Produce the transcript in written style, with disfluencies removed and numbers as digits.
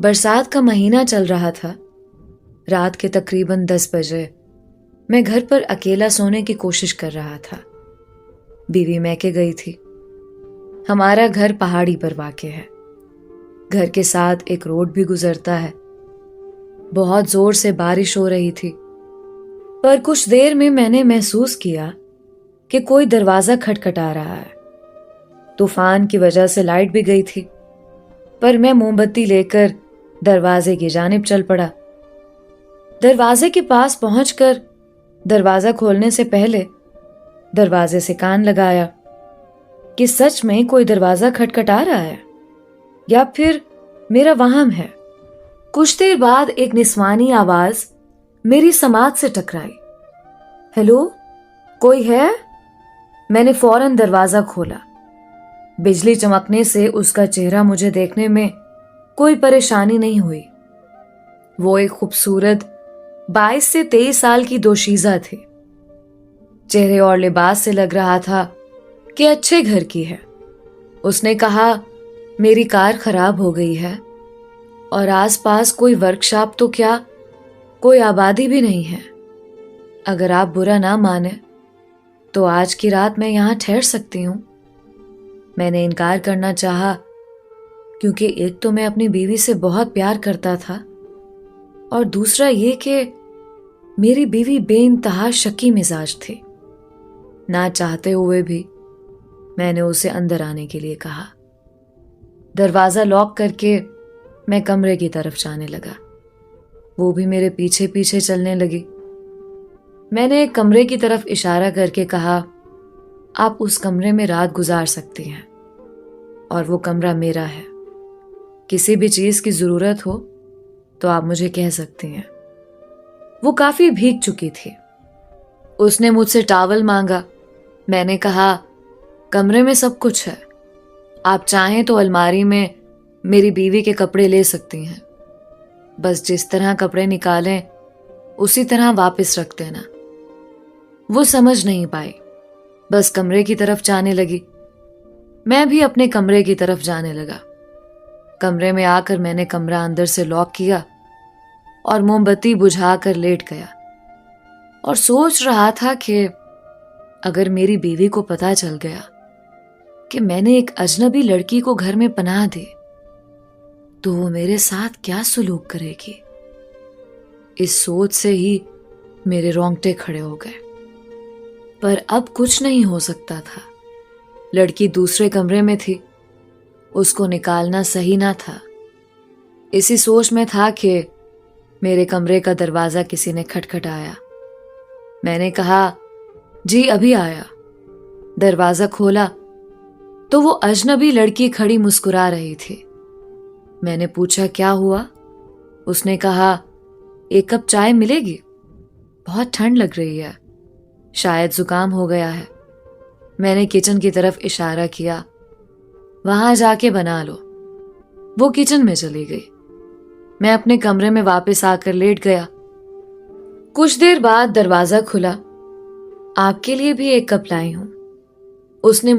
برسات کا مہینہ چل رہا تھا۔ رات کے تقریباً 10 بجے میں گھر پر اکیلا سونے کی کوشش کر رہا تھا۔ بیوی میکے گئی تھی۔ ہمارا گھر پہاڑی پر واقع ہے۔ گھر کے ساتھ ایک روڈ بھی گزرتا ہے۔ بہت زور سے بارش ہو رہی تھی، پر کچھ دیر میں نے محسوس کیا کہ کوئی دروازہ کھٹکھٹا رہا ہے۔ طوفان کی وجہ سے لائٹ بھی گئی تھی، پر میں موم بتی لے کر دروازے کی جانب چل پڑا۔ دروازے کے پاس پہنچ کر دروازہ کھولنے سے پہلے دروازے سے کان لگایا کہ سچ میں کوئی دروازہ کھٹکھٹا رہا ہے یا پھر میرا وہم ہے۔ کچھ دیر بعد ایک نسوانی آواز میری سماعت سے ٹکرائی۔ ہیلو، کوئی ہے؟ میں نے فوراً دروازہ کھولا۔ بجلی چمکنے سے اس کا چہرہ مجھے دیکھنے میں کوئی پریشانی نہیں ہوئی۔ وہ ایک خوبصورت 22 سے 23 سال کی دوشیزہ تھی۔ چہرے اور لباس سے لگ رہا تھا کہ اچھے گھر کی ہے۔ اس نے کہا، میری کار خراب ہو گئی ہے اور آس پاس کوئی ورکشاپ تو کیا کوئی آبادی بھی نہیں ہے۔ اگر آپ برا نہ مانیں تو آج کی رات میں یہاں ٹھہر سکتی ہوں۔ میں نے انکار کرنا چاہا، کیونکہ ایک تو میں اپنی بیوی سے بہت پیار کرتا تھا، اور دوسرا یہ کہ میری بیوی بے انتہا شکی مزاج تھی۔ نہ چاہتے ہوئے بھی میں نے اسے اندر آنے کے لیے کہا۔ دروازہ لاک کر کے میں کمرے کی طرف جانے لگا۔ وہ بھی میرے پیچھے پیچھے چلنے لگی۔ میں نے ایک کمرے کی طرف اشارہ کر کے کہا، آپ اس کمرے میں رات گزار سکتی ہیں، اور وہ کمرہ میرا ہے۔ کسی بھی چیز کی ضرورت ہو تو آپ مجھے کہہ سکتی ہیں۔ وہ کافی بھیگ چکی تھی۔ اس نے مجھ سے ٹاول مانگا۔ میں نے کہا، کمرے میں سب کچھ ہے، آپ چاہیں تو الماری میں میری بیوی کے کپڑے لے سکتی ہیں، بس جس طرح کپڑے نکالیں اسی طرح واپس رکھ دینا۔ وہ سمجھ نہیں پائی، بس کمرے کی طرف جانے لگی۔ میں بھی اپنے کمرے کی طرف جانے لگا۔ کمرے میں آ کر میں نے کمرہ اندر سے لاک کیا اور موم بتی بجھا کر لیٹ گیا، اور سوچ رہا تھا کہ اگر میری بیوی کو پتہ چل گیا کہ میں نے ایک اجنبی لڑکی کو گھر میں پناہ دی تو وہ میرے ساتھ کیا سلوک کرے گی۔ اس سوچ سے ہی میرے رونگٹے کھڑے ہو گئے، پر اب کچھ نہیں ہو سکتا تھا۔ لڑکی دوسرے کمرے میں تھی، اس کو نکالنا صحیح نہ تھا۔ اسی سوچ میں تھا کہ میرے کمرے کا دروازہ کسی نے کھٹکھٹایا۔ میں نے کہا، جی ابھی آیا۔ دروازہ کھولا تو وہ اجنبی لڑکی کھڑی مسکرا رہی تھی۔ میں نے پوچھا، کیا ہوا؟ اس نے کہا، ایک کپ چائے ملے گی؟ بہت ٹھنڈ لگ رہی ہے، شاید زکام ہو گیا ہے۔ میں نے کچن کی طرف اشارہ کیا، وہاں جا کے بنا لو۔ وہ کچن میں چلی گئی۔ میں اپنے کمرے میں واپس آ کر لیٹ گیا۔ کچھ دیر بعد دروازہ کھلا۔ آپ کے لیے بھی ایک کپ لائی ہوں، اس نے